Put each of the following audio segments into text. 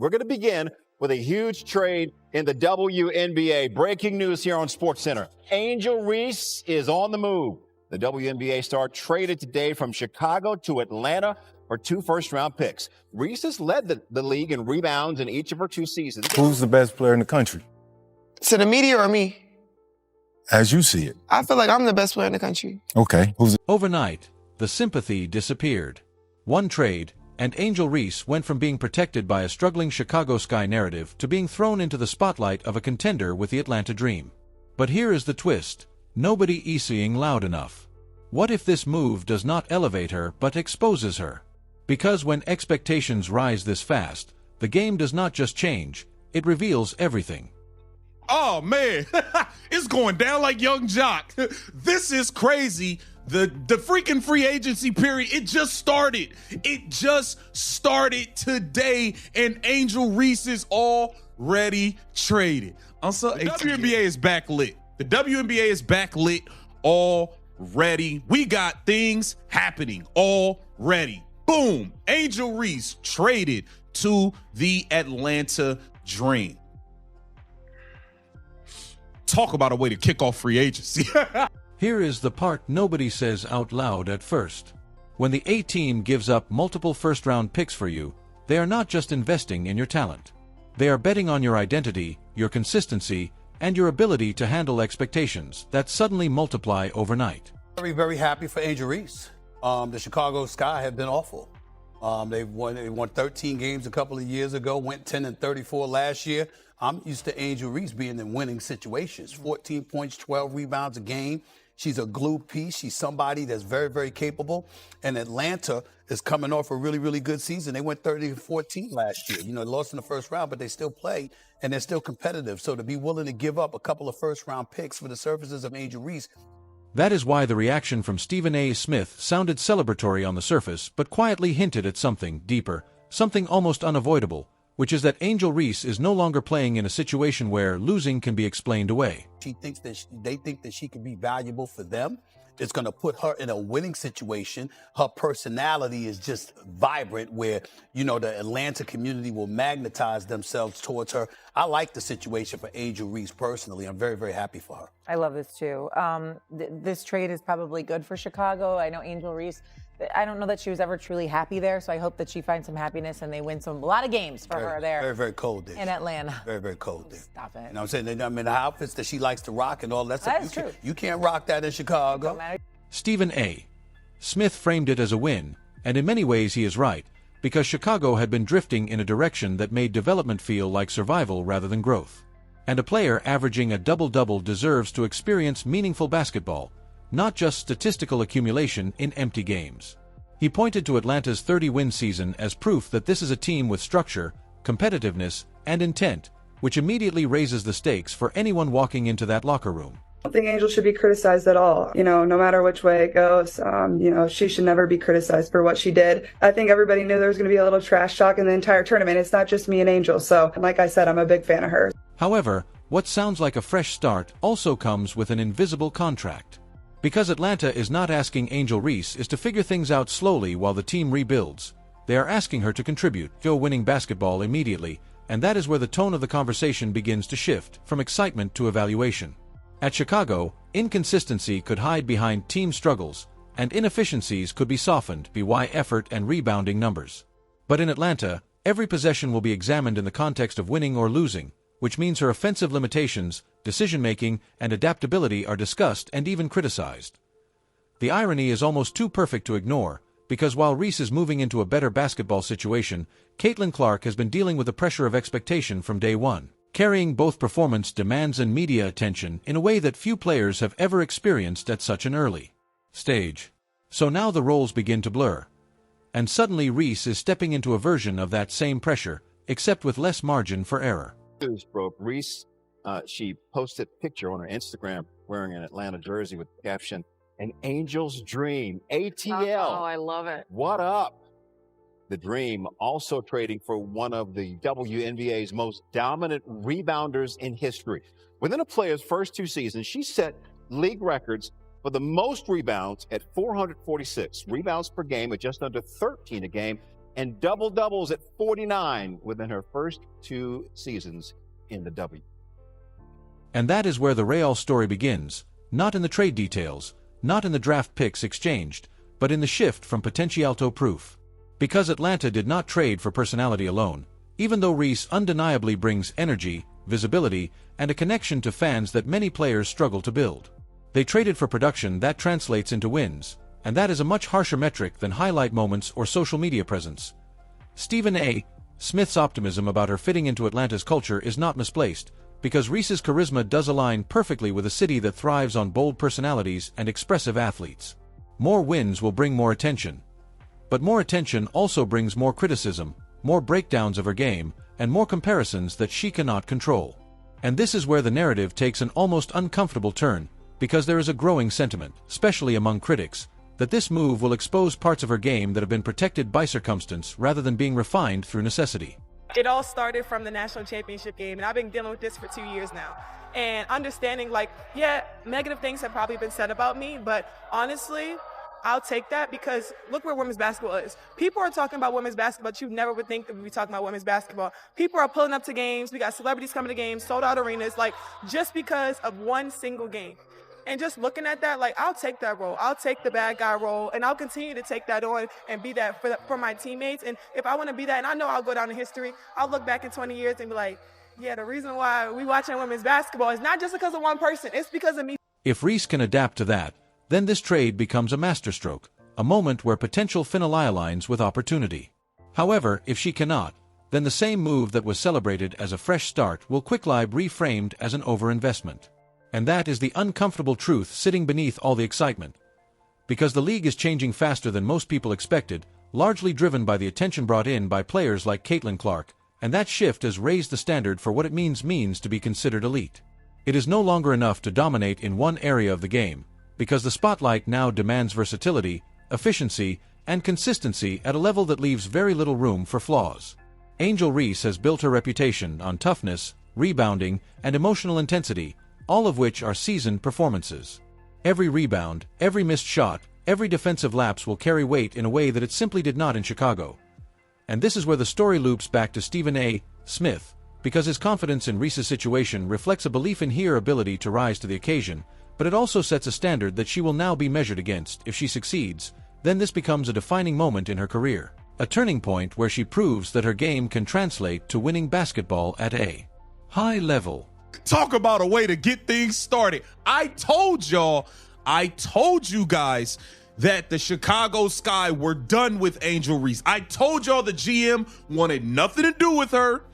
We're going to begin with a huge trade in the WNBA. Breaking news here on SportsCenter. Angel Reese is on the move. The WNBA star traded today from Chicago to Atlanta for 2 first-round picks. Reese has led the league in rebounds in each of her 2 seasons. Who's the best player in the country? To the media or me? As you see it. I feel like I'm the best player in the country. Okay. Overnight, the sympathy disappeared. One trade, and Angel Reese went from being protected by a struggling Chicago Sky narrative to being thrown into the spotlight of a contender with the Atlanta Dream. But here is the twist. Nobody is loud enough. What if this move does not elevate her but exposes her? Because when expectations rise this fast, the game does not just change, it reveals everything. Oh, man, it's going down like Young Jock. This is crazy. The freaking free agency period, it just started. It just started today, and Angel Reese is already traded. Also, the WNBA is backlit. The WNBA is backlit already. We got things happening already. Boom, Angel Reese traded to the Atlanta Dream. Talk about a way to kick off free agency. Here is the part nobody says out loud at first. When the A team gives up multiple first-round picks for you, they are not just investing in your talent. They are betting on your identity, your consistency, and your ability to handle expectations that suddenly multiply overnight. Very, very happy for Angel Reese. The Chicago Sky have been awful. They won 13 games a couple of years ago, went 10-34 last year. I'm used to Angel Reese being in winning situations. 14 points, 12 rebounds a game. She's a glue piece. She's somebody that's very, very capable. And Atlanta is coming off a really, really good season. They went 30-14 last year. You know, they lost in the first round, but they still play, and they're still competitive. So to be willing to give up a couple of first-round picks for the services of Angel Reese. That is why the reaction from Stephen A. Smith sounded celebratory on the surface, but quietly hinted at something deeper, something almost unavoidable, which is that Angel Reese is no longer playing in a situation where losing can be explained away. She thinks that they think that she can be valuable for them. It's going to put her in a winning situation. Her personality is just vibrant where, you know, the Atlanta community will magnetize themselves towards her. I like the situation for Angel Reese personally. I'm very, very happy for her. I love this too. This trade is probably good for Chicago. I know Angel Reese, I don't know that she was ever truly happy there, so I hope that she finds some happiness and they win a lot of games for her there. Very, very cold there. In Atlanta. Very, very cold there. Stop it. You know what I'm saying? I mean, the outfits that she likes to rock and all that stuff. That's true. You can't rock that in Chicago. Stephen A. Smith framed it as a win, and in many ways he is right, because Chicago had been drifting in a direction that made development feel like survival rather than growth. And a player averaging a double-double deserves to experience meaningful basketball, not just statistical accumulation in empty games. He pointed to Atlanta's 30-win season as proof that this is a team with structure, competitiveness, and intent, which immediately raises the stakes for anyone walking into that locker room. I don't think Angel should be criticized at all. You know, no matter which way it goes, you know, she should never be criticized for what she did. I think everybody knew there was going to be a little trash talk in the entire tournament. It's not just me and Angel. So, like I said, I'm a big fan of hers. However, what sounds like a fresh start also comes with an invisible contract. Because Atlanta is not asking Angel Reese is to figure things out slowly while the team rebuilds. They are asking her to contribute to winning basketball immediately, and that is where the tone of the conversation begins to shift from excitement to evaluation. At Chicago, inconsistency could hide behind team struggles, and inefficiencies could be softened by effort and rebounding numbers. But in Atlanta, every possession will be examined in the context of winning or losing, which means her offensive limitations, decision-making, and adaptability are discussed and even criticized. The irony is almost too perfect to ignore, because while Reese is moving into a better basketball situation, Caitlin Clark has been dealing with the pressure of expectation from day one, carrying both performance demands and media attention in a way that few players have ever experienced at such an early stage. So now the roles begin to blur. And suddenly Reese is stepping into a version of that same pressure, except with less margin for error. News broke. Reese, she posted a picture on her Instagram wearing an Atlanta jersey with the caption, "An Angel's Dream, ATL." Oh, I love it. What up? The Dream also trading for one of the WNBA's most dominant rebounders in history. Within a player's first 2 seasons, she set league records for the most rebounds at 446, rebounds per game at just under 13 a game, and double-doubles at 49 within her first 2 seasons in the W. And that is where the Real story begins, not in the trade details, not in the draft picks exchanged, but in the shift from potential to proof. Because Atlanta did not trade for personality alone, even though Reese undeniably brings energy, visibility, and a connection to fans that many players struggle to build. They traded for production that translates into wins, and that is a much harsher metric than highlight moments or social media presence. Stephen A. Smith's optimism about her fitting into Atlanta's culture is not misplaced, because Reese's charisma does align perfectly with a city that thrives on bold personalities and expressive athletes. More wins will bring more attention. But more attention also brings more criticism, more breakdowns of her game, and more comparisons that she cannot control. And this is where the narrative takes an almost uncomfortable turn, because there is a growing sentiment, especially among critics, that this move will expose parts of her game that have been protected by circumstance rather than being refined through necessity. It all started from the national championship game, and I've been dealing with this for 2 years now. And understanding, like, yeah, negative things have probably been said about me, but honestly, I'll take that because look where women's basketball is. People are talking about women's basketball, but you never would think that we'd be talking about women's basketball. People are pulling up to games. We got celebrities coming to games, sold out arenas, like, just because of one single game. And just looking at that, like, I'll take that role. I'll take the bad guy role, and I'll continue to take that on and be that for my teammates. And if I want to be that, and I know I'll go down in history, I'll look back in 20 years and be like, yeah, the reason why we watching women's basketball is not just because of one person. It's because of me. If Reese can adapt to that, then this trade becomes a masterstroke, a moment where potential finale aligns with opportunity. However, if she cannot, then the same move that was celebrated as a fresh start will quickly be reframed as an overinvestment. And that is the uncomfortable truth sitting beneath all the excitement. Because the league is changing faster than most people expected, largely driven by the attention brought in by players like Caitlin Clark, and that shift has raised the standard for what it means to be considered elite. It is no longer enough to dominate in one area of the game, because the spotlight now demands versatility, efficiency, and consistency at a level that leaves very little room for flaws. Angel Reese has built her reputation on toughness, rebounding, and emotional intensity, all of which are seasoned performances. Every rebound, every missed shot, every defensive lapse will carry weight in a way that it simply did not in Chicago. And this is where the story loops back to Stephen A. Smith, because his confidence in Reese's situation reflects a belief in her ability to rise to the occasion, but it also sets a standard that she will now be measured against. If she succeeds, then this becomes a defining moment in her career, a turning point where she proves that her game can translate to winning basketball at a high level. Talk about a way to get things started. I told you guys that the Chicago Sky were done with Angel Reese. I told y'all the GM wanted nothing to do with her.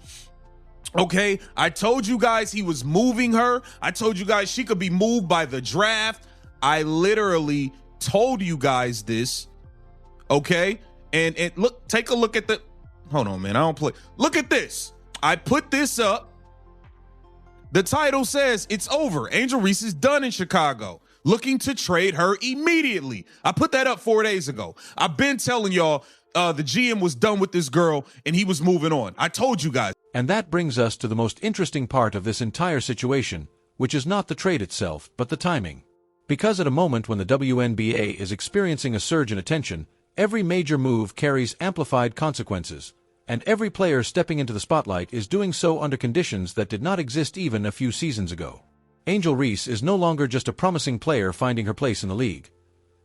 Okay, I told you guys he was moving her. I told you guys she could be moved by the draft. I literally told you guys this. Okay, and look, take a look at the, hold on, man, I don't play. Look at this. I put this up. The title says it's over. Angel Reese is done in Chicago, looking to trade her immediately. I put that up 4 days ago. I've been telling y'all the GM was done with this girl and he was moving on. I told you guys. And that brings us to the most interesting part of this entire situation, which is not the trade itself, but the timing. Because at a moment when the WNBA is experiencing a surge in attention, every major move carries amplified consequences. And every player stepping into the spotlight is doing so under conditions that did not exist even a few seasons ago. Angel Reese is no longer just a promising player finding her place in the league.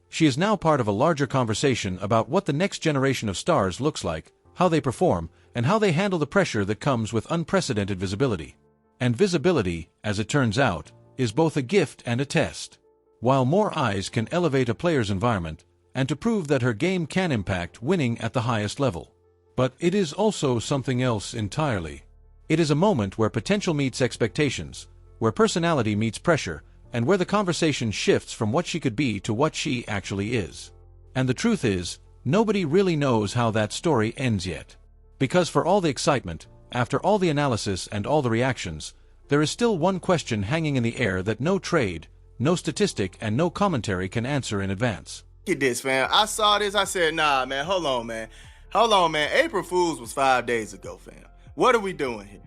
She is now part of a larger conversation about what the next generation of stars looks like, how they perform, and how they handle the pressure that comes with unprecedented visibility. And visibility, as it turns out, is both a gift and a test. While more eyes can elevate a player's environment, and to prove that her game can impact winning at the highest level. But it is also something else entirely. It is a moment where potential meets expectations, where personality meets pressure, and where the conversation shifts from what she could be to what she actually is. And the truth is, nobody really knows how that story ends yet. Because for all the excitement, after all the analysis and all the reactions, there is still one question hanging in the air that no trade, no statistic, and no commentary can answer in advance. Look at this, fam. I saw this. I said, nah, man, hold on, man. Hold on, man. April Fool's was 5 days ago, fam. What are we doing here?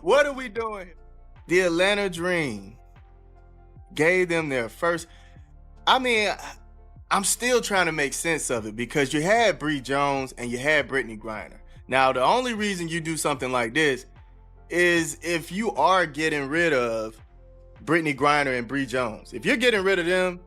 What are we doing here? The Atlanta Dream gave them their first. I mean, I'm still trying to make sense of it because you had Bree Jones and you had Brittany Griner. Now, the only reason you do something like this is if you are getting rid of Brittany Griner and Bree Jones. If you're getting rid of them,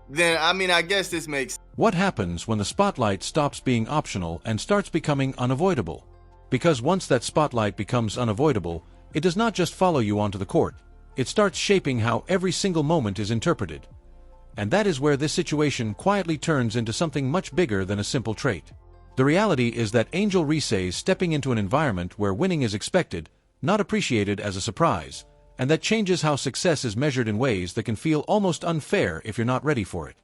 then, I mean, I guess this makes... What happens when the spotlight stops being optional and starts becoming unavoidable? Because once that spotlight becomes unavoidable, it does not just follow you onto the court. It starts shaping how every single moment is interpreted. And that is where this situation quietly turns into something much bigger than a simple trait. The reality is that Angel Reese is stepping into an environment where winning is expected, not appreciated as a surprise, and that changes how success is measured in ways that can feel almost unfair if you're not ready for it.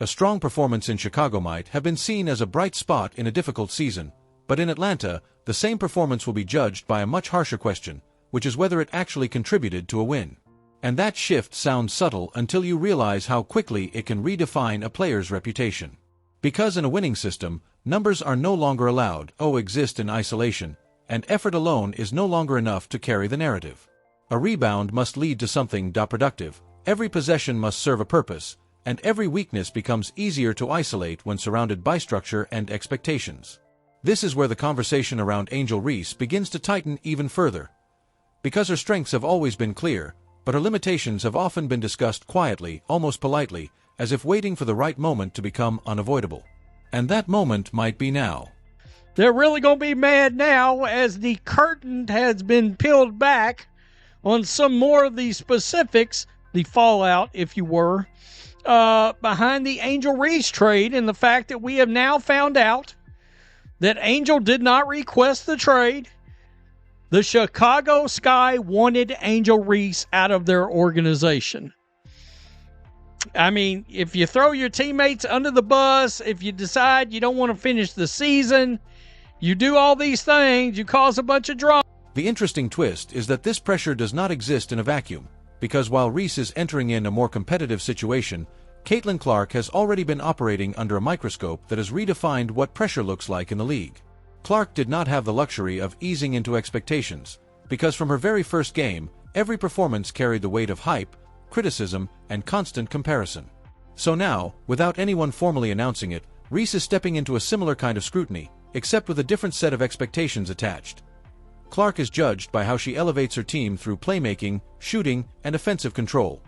A strong performance in Chicago might have been seen as a bright spot in a difficult season, but in Atlanta, the same performance will be judged by a much harsher question, which is whether it actually contributed to a win. And that shift sounds subtle until you realize how quickly it can redefine a player's reputation. Because in a winning system, numbers are no longer allowed, exist in isolation, and effort alone is no longer enough to carry the narrative. A rebound must lead to something productive, every possession must serve a purpose, and every weakness becomes easier to isolate when surrounded by structure and expectations. This is where the conversation around Angel Reese begins to tighten even further. Because her strengths have always been clear, but her limitations have often been discussed quietly, almost politely, as if waiting for the right moment to become unavoidable. And that moment might be now. They're really going to be mad now as the curtain has been peeled back on some more of the specifics, the fallout, if you were, behind the Angel Reese trade, and the fact that we have now found out that Angel did not request the trade. The Chicago Sky wanted Angel Reese out of their organization. I mean, if you throw your teammates under the bus, if you decide you don't want to finish the season, you do all these things, you cause a bunch of drama. The interesting twist is that this pressure does not exist in a vacuum, because while Reese is entering in a more competitive situation, Caitlin Clark has already been operating under a microscope that has redefined what pressure looks like in the league. Clark did not have the luxury of easing into expectations, because from her very first game, every performance carried the weight of hype, criticism, and constant comparison. So now, without anyone formally announcing it, Reese is stepping into a similar kind of scrutiny, except with a different set of expectations attached. Clark is judged by how she elevates her team through playmaking, shooting, and offensive control,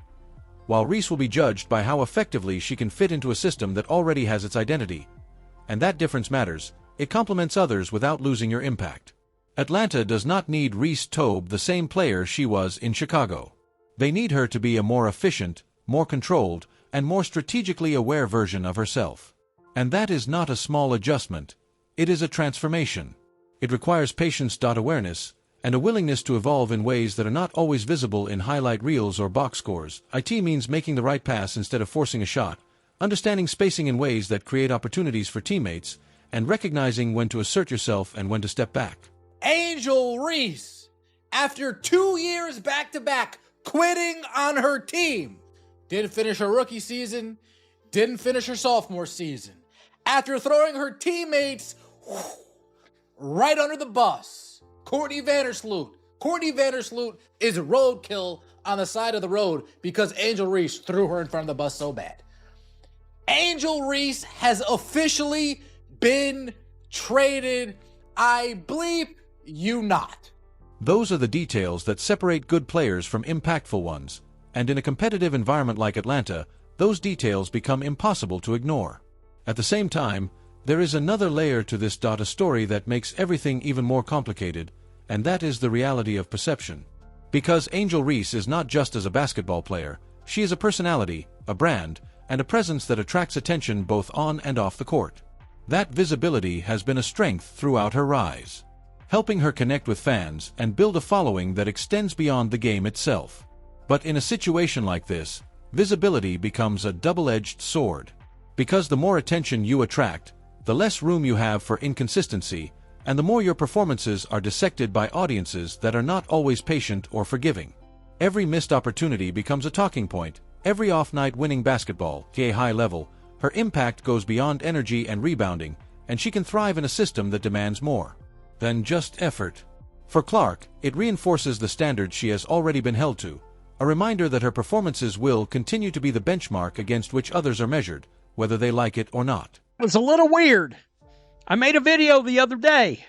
while Reese will be judged by how effectively she can fit into a system that already has its identity. And that difference matters. It complements others without losing your impact. Atlanta does not need Reese Tobe, the same player she was in Chicago. They need her to be a more efficient, more controlled, and more strategically aware version of herself. And that is not a small adjustment. It is a transformation. It requires patience, awareness, and a willingness to evolve in ways that are not always visible in highlight reels or box scores. IT means making the right pass instead of forcing a shot, understanding spacing in ways that create opportunities for teammates, and recognizing when to assert yourself and when to step back. Angel Reese, after 2 years back-to-back quitting on her team, didn't finish her rookie season, didn't finish her sophomore season. After throwing her teammates right under the bus, Courtney Vandersloot. Courtney Vandersloot is roadkill on the side of the road because Angel Reese threw her in front of the bus so bad. Angel Reese has officially been traded. I bleep you not. Those are the details that separate good players from impactful ones, and in a competitive environment like Atlanta, those details become impossible to ignore. At the same time, there is another layer to this a story that makes everything even more complicated, and that is the reality of perception. Because Angel Reese is not just as a basketball player, she is a personality, a brand, and a presence that attracts attention both on and off the court. That visibility has been a strength throughout her rise, helping her connect with fans and build a following that extends beyond the game itself. But in a situation like this, visibility becomes a double-edged sword. Because the more attention you attract, the less room you have for inconsistency, and the more your performances are dissected by audiences that are not always patient or forgiving. Every missed opportunity becomes a talking point. Every off-night winning basketball, at a high level, her impact goes beyond energy and rebounding, and she can thrive in a system that demands more than just effort. For Clark, it reinforces the standards she has already been held to, A reminder that her performances will continue to be the benchmark against which others are measured, whether they like it or not. It was a little weird. I made a video the other day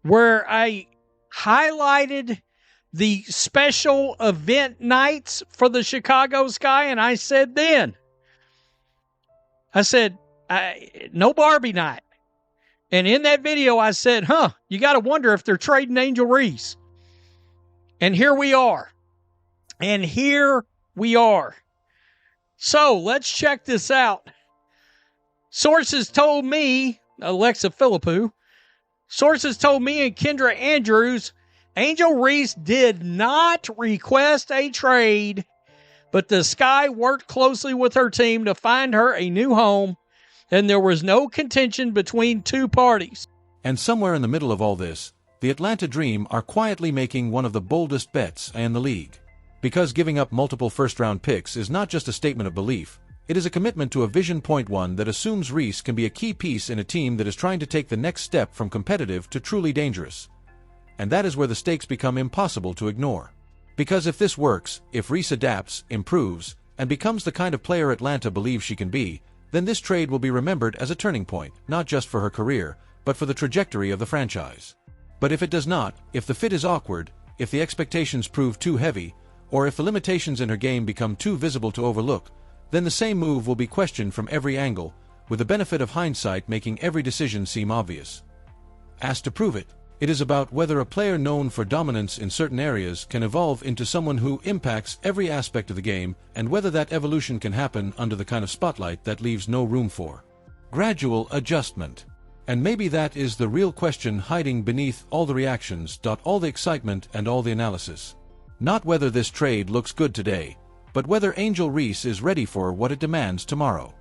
where I highlighted the special event nights for the Chicago Sky, and I said no Barbie night. And in that video, I said, you got to wonder if they're trading Angel Reese. And here we are. So let's check this out. Sources told me, Alexa Philippou, sources told me and Kendra Andrews, Angel Reese did not request a trade, but the Sky worked closely with her team to find her a new home, and there was no contention between two parties. And somewhere in the middle of all this, the Atlanta Dream are quietly making one of the boldest bets in the league. Because giving up multiple first-round picks is not just a statement of belief, it is a commitment to a vision. Point one that assumes Reese can be a key piece in a team that is trying to take the next step from competitive to truly dangerous. And that is where the stakes become impossible to ignore. Because if this works, if Reese adapts, improves, and becomes the kind of player Atlanta believes she can be, then this trade will be remembered as a turning point, not just for her career, but for the trajectory of the franchise. But if it does not, if the fit is awkward, if the expectations prove too heavy, or if the limitations in her game become too visible to overlook, then the same move will be questioned from every angle, with the benefit of hindsight making every decision seem obvious. As to prove it, it is about whether a player known for dominance in certain areas can evolve into someone who impacts every aspect of the game, and whether that evolution can happen under the kind of spotlight that leaves no room for gradual adjustment. And maybe that is the real question hiding beneath all the reactions, all the excitement and all the analysis. Not whether this trade looks good today, but whether Angel Reese is ready for what it demands tomorrow.